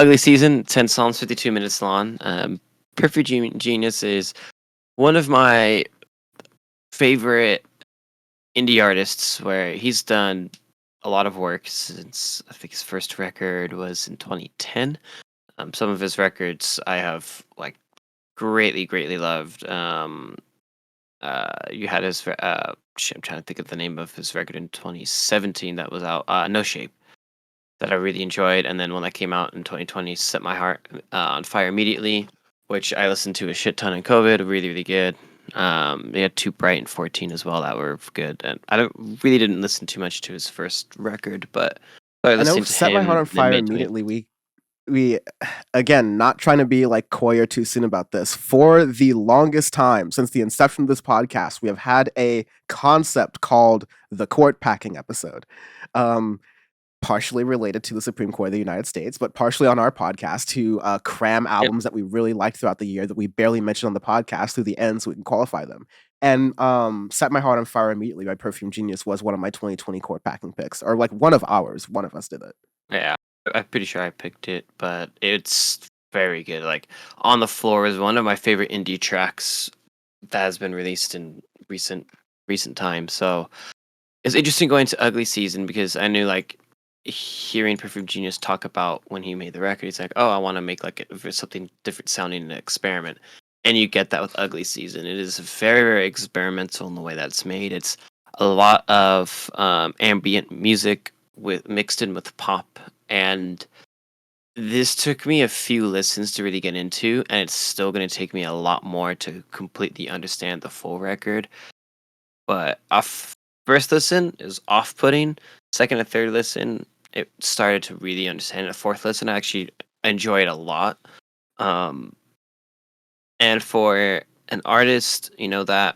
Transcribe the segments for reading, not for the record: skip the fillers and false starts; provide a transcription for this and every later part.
Ugly Season, 10 songs, 52 minutes long. Perfume Genius is one of my favorite indie artists where he's done a lot of work since I think his first record was in 2010. Some of his records I have like greatly loved. You had his I'm trying to think of the name of his record in 2017 that was out. No Shape, that I really enjoyed, and then when that came out in 2020, Set My Heart on Fire Immediately, which I listened to a shit ton in COVID. Really good. They had Too Bright and 14 as well that were good, and I didn't listen too much to his first record, but I I know listened to Set My Heart on him in Fire mid Immediately. We again, not trying to be like coy or too soon about this. For the longest time since the inception of this podcast, we have had a concept called the court packing episode. Partially related to the Supreme Court of the United States, but partially on our podcast to cram Yep. albums that we really liked throughout the year that we barely mentioned on the podcast through the end so we can qualify them. And Set My Heart on Fire Immediately by Perfume Genius was one of my 2020 court packing picks, or like one of ours. One of us did it. Yeah, I'm pretty sure I picked it, but it's very good. Like On the Floor is one of my favorite indie tracks that has been released in recent times. So it's interesting going to Ugly Season because I knew like hearing Perfume Genius talk about when he made the record, he's like, "Oh, I want to make like something different sounding and experiment." And you get that with Ugly Season. It is very experimental in the way that's made. It's a lot of ambient music with mixed in with pop, and this took me a few listens to really get into, and it's still going to take me a lot more to completely understand the full record. But off first listen is off-putting. Second and third listen, it started to really understand it. Fourth listen, I actually enjoy it a lot. Um, and for an artist, that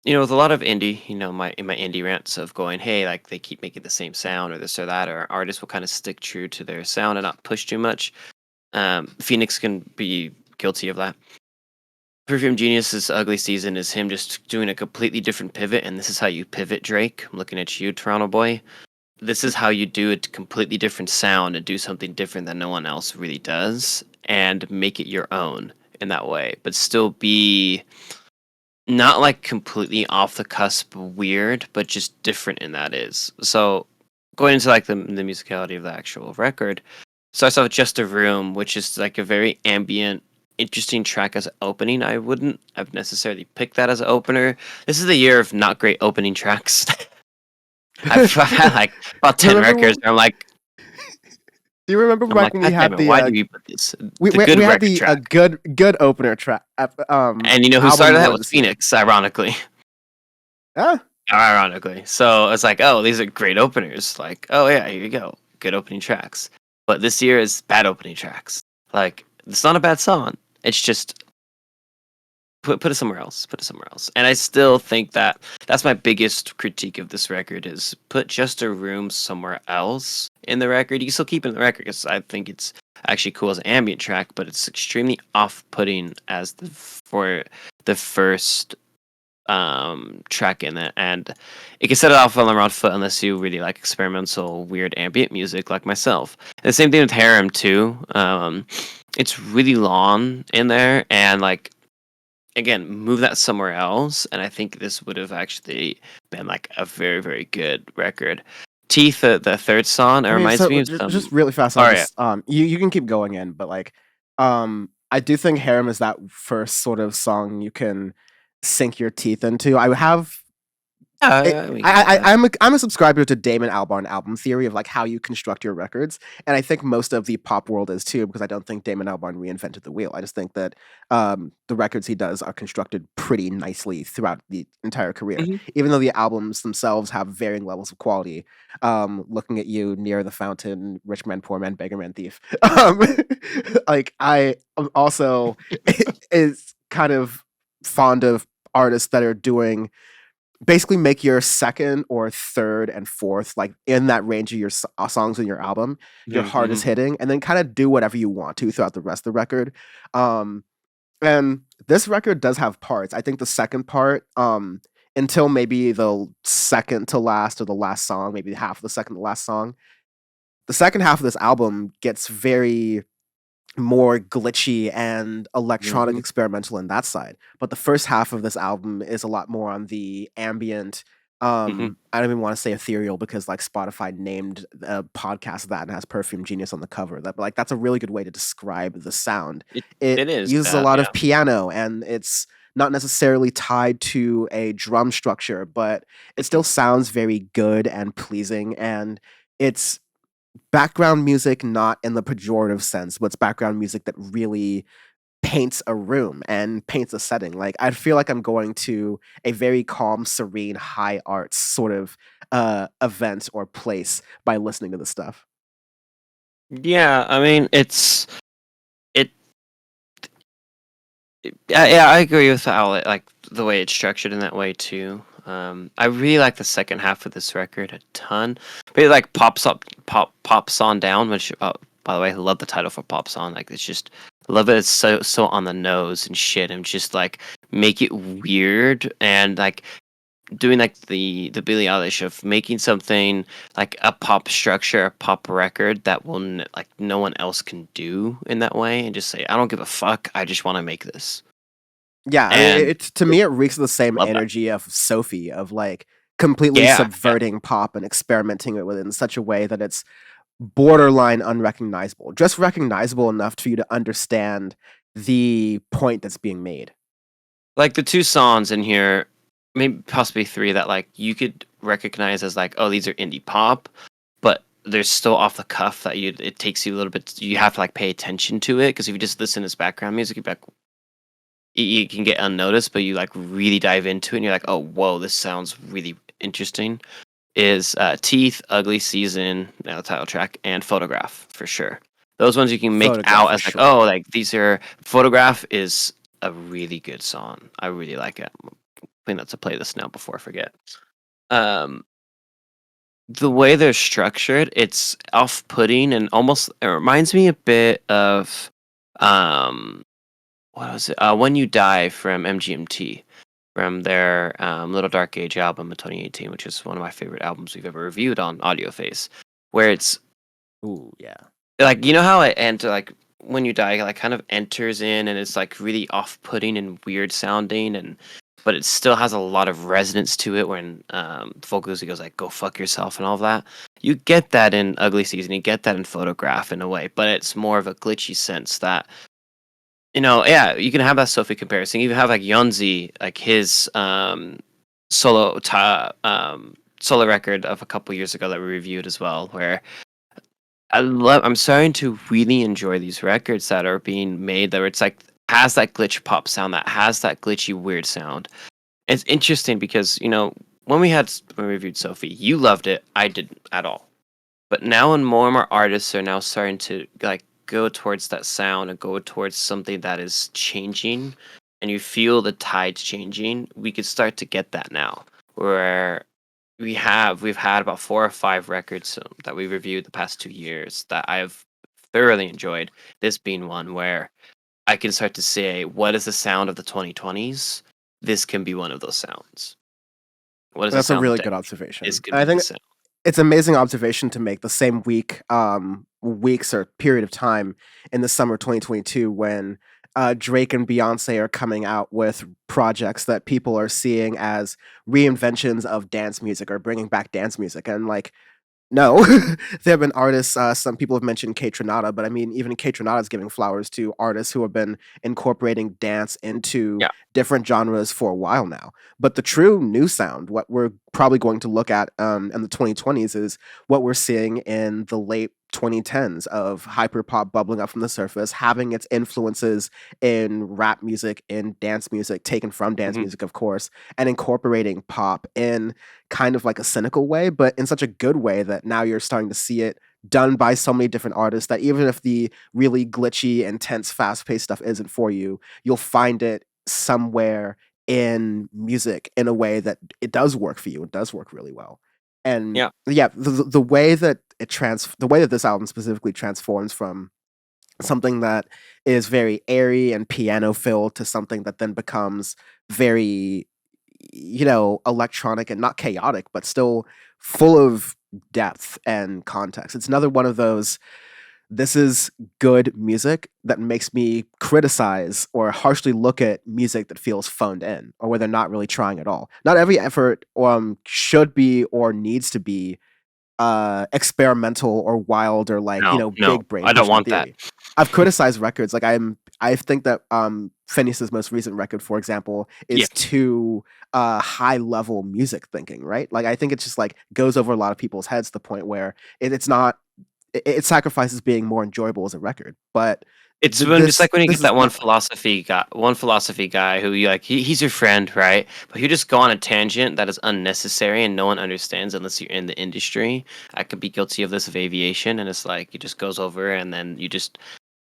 with a lot of indie, my indie rants of going, hey, like they keep making the same sound or this or that, or artists will kind of stick true to their sound and not push too much. Phoenix can be guilty of that. Perfume Genius's Ugly Season is him just doing a completely different pivot, and this is how you pivot, Drake. I'm looking at you, Toronto boy. This is how you do a completely different sound and do something different that no one else really does, and make it your own in that way, but still be not like completely off the cusp weird, but just different in that is. So going into like the musicality of the actual record, starts off with Just a Room, which is like a very ambient, interesting track as an opening. I wouldn't have necessarily picked that as an opener. This is the year of not great opening tracks. I've had like about 10 records where I'm like, do you remember back when we had the why did we put this? we The good had record the track. good opener track And you know who album started that award was this year? Phoenix, ironically. Ironically. So it's like, oh, these are great openers. Like, oh yeah, here you go. Good opening tracks. But this year is bad opening tracks. Like, it's not a bad song. It's just put it somewhere else. Put it somewhere else. And I still think that's my biggest critique of this record is put Just a Room somewhere else in the record. You can still keep it in the record because I think it's actually cool as an ambient track, but it's extremely off-putting as for the first track in it, and it can set it off on the wrong foot unless you really like experimental weird ambient music like myself. And the same thing with Harem too. It's really long in there, and like again, move that somewhere else, and I think this would have actually been like a very good record. Teeth, the third song, it reminds me of just really fast on this. You can keep going in, but like I do think Harem is that first sort of song you can sink your teeth into. I'm a subscriber to Damon Albarn album theory of like how you construct your records, and I think most of the pop world is too, because I don't think Damon Albarn reinvented the wheel. I just think that the records he does are constructed pretty nicely throughout the entire career, even though the albums themselves have varying levels of quality. Looking at you, Near the Fountain, Rich Man, Poor Man, Beggar Man, Thief. Like I also is kind of fond of artists that are doing basically make your second or third and fourth, like in that range of your songs in your album, your hardest hitting, and then kind of do whatever you want to throughout the rest of the record. And this record does have parts. I think the second part, until maybe the second to last or the last song, maybe half of the second to last song, the second half of this album gets very more glitchy and electronic Mhm, experimental in that side. But the first half of this album is a lot more on the ambient. mhm. I don't even want to say ethereal because like Spotify named a podcast that and has Perfume Genius on the cover. That like that's a really good way to describe the sound. It It it is uses a that, lot yeah. of piano and it's not necessarily tied to a drum structure, but it Mhm. still sounds very good and pleasing and it's background music not in the pejorative sense, but it's background music that really paints a room and paints a setting. Like I feel like I'm going to a very calm, serene, high arts sort of event or place by listening to this stuff. Yeah, I mean, it yeah, I agree with how like the way it's structured in that way too. I really like the second half of this record a ton, but it like pops on down. Which, by the way, I love the title for pops on. Like it's just I love it. It's so on the nose and shit, and just like make it weird and like doing like the Billie Eilish of making something like a pop structure, a pop record that will like no one else can do in that way, and just say I don't give a fuck. I just want to make this. Yeah, I mean, And it's to me it reeks of the same love that. energy of Sophie of like completely Yeah, yeah. subverting pop and experimenting with it in such a way that it's borderline unrecognizable, just recognizable enough for you to understand the point that's being made. Like the two songs in here, maybe possibly three that like you could recognize as like, oh, these are indie pop, but they're still off the cuff that you it takes you a little bit. You have to like pay attention to it because if you just listen as background music, you'd be like, you can get unnoticed, but you like really dive into it and you're like, oh, whoa, this sounds really interesting. Is Teeth, Ugly Season, the title track, and Photograph for sure. Those ones you can make Photograph out for as like, oh, sure. like these are Photograph is a really good song. I really like it. I'm putting that to play this now before I forget. Um, the way they're structured, it's off-putting and almost it reminds me a bit of um, what was it? When You Die from MGMT from their Little Dark Age album in 2018, which is one of my favorite albums we've ever reviewed on Audioface, where it's Ooh, yeah. like you know how it enter like when you die like kind of enters in and it's like really off-putting and weird sounding and but it still has a lot of resonance to it when vocals he goes like go fuck yourself and all of that. You get that in Ugly Season, you get that in Photograph in a way, but it's more of a glitchy sense that yeah, you can have that Sophie comparison. You can have like Yonzi, like his solo record of a couple years ago that we reviewed as well, where I'm starting to really enjoy these records that are being made that it's like has that glitch pop sound, that has that glitchy weird sound. It's interesting because, when we reviewed Sophie, you loved it, I didn't at all. But now and more artists are now starting to like go towards that sound and go towards something that is changing and you feel the tides changing. We could start to get that now. Where we've had about 4 or 5 records that we reviewed the past 2 years that I've thoroughly enjoyed. This being one where I can start to say, what is the sound of the 2020s? This can be one of those sounds. What is the That's a sound of really the good decade? This observation. could And I be the think sound. it's amazing observation to make the same weeks or period of time in the summer of 2022 when Drake and Beyonce are coming out with projects that people are seeing as reinventions of dance music or bringing back dance music. And like no, there have been artists. Some people have mentioned Kate Renata, but I mean, even Kate Renata is giving flowers to artists who have been incorporating dance into Yeah. different genres for a while now. But the true new sound, what we're probably going to look at in the 2020s, is what we're seeing in the late 2010s of hyperpop bubbling up from the surface, having its influences in rap music, in dance music, taken from dance Hmm. music, of course, and incorporating pop in kind of like a cynical way, but in such a good way that now you're starting to see it done by so many different artists that even if the really glitchy, intense, fast paced stuff isn't for you, you'll find it somewhere in music in a way that it does work for you. It does work really well. And Yeah. yeah, the way that the way that this album specifically transforms from something that is very airy and piano filled to something that then becomes very electronic and not chaotic, but still full of depth and context. It's another one of those, this is good music that makes me criticize or harshly look at music that feels phoned in or where they're not really trying at all. Not every effort should be or needs to be experimental or wild or like, No, no, big brain I don't pushing want that. theory. I've criticized records. Like I think that Phineas's most recent record, for example, Yeah, is too high level music thinking, right? Like I think it's just like goes over a lot of people's heads to the point where it's not it sacrifices being more enjoyable as a record. But it's when it's like when you this get is that not. one philosophy guy who you like he's your friend, right? But you just go on a tangent that is unnecessary and no one understands unless you're in the industry. I could be guilty of this of aviation, and it's like he just goes over and then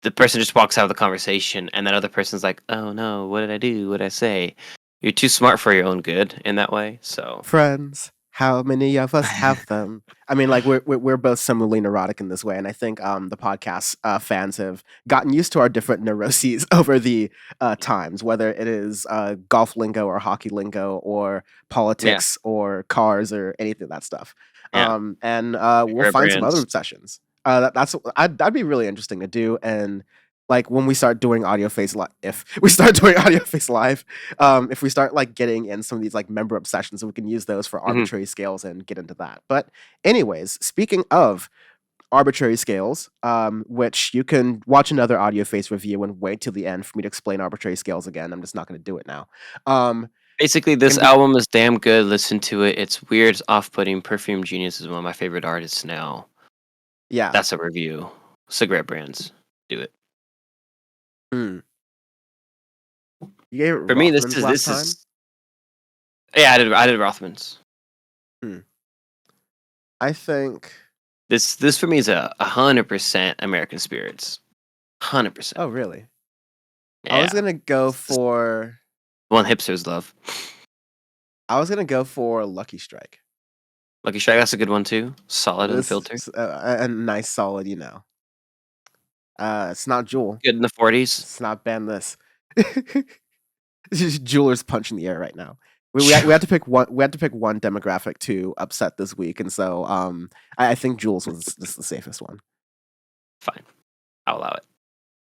the person just walks out of the conversation, and that other person's like, "Oh no, what did I do? What did I say?" You're too smart for your own good in that way. So Friends, how many of us have them? I mean, like we're both similarly neurotic in this way, and I think the podcast fans have gotten used to our different neuroses over the times, whether it is golf lingo or hockey lingo or yeah, politics or cars or anything of that stuff. yeah, And we'll favorite find some other brands. sessions. That'd be really interesting to do, and like when we start doing if we start doing Audioface live, if we start like getting in some of these like member obsessions, we can use those for Hmm. arbitrary scales and get into that. But anyways, speaking of arbitrary scales, which you can watch another Audioface review and wait till the end for me to explain arbitrary scales again. I'm just not going to do it now. Basically, Gonna this be album is damn good. Listen to it. It's weird, it's off-putting. Perfume Genius is one of my favorite artists now. yeah. That's a review. Cigarette brands, do it. Hmm. You gave it For me, Rothman's last this time. is yeah. I did Rothman's. Hmm. I think. This for me is a 100% American Spirits. 100%. Oh, really? I was Yeah, gonna go it's just for. one hipsters love. Lucky Strike. Lucky Strike, that's a good one too. Solid and This filter. a nice solid, it's not Jewel. Good in the 40s. Let's not ban this. It's just Jeweler's punching the air right now. We had to pick one. We had to pick one demographic to upset this week, and so I think Jules was just the safest one. Fine, I'll allow it.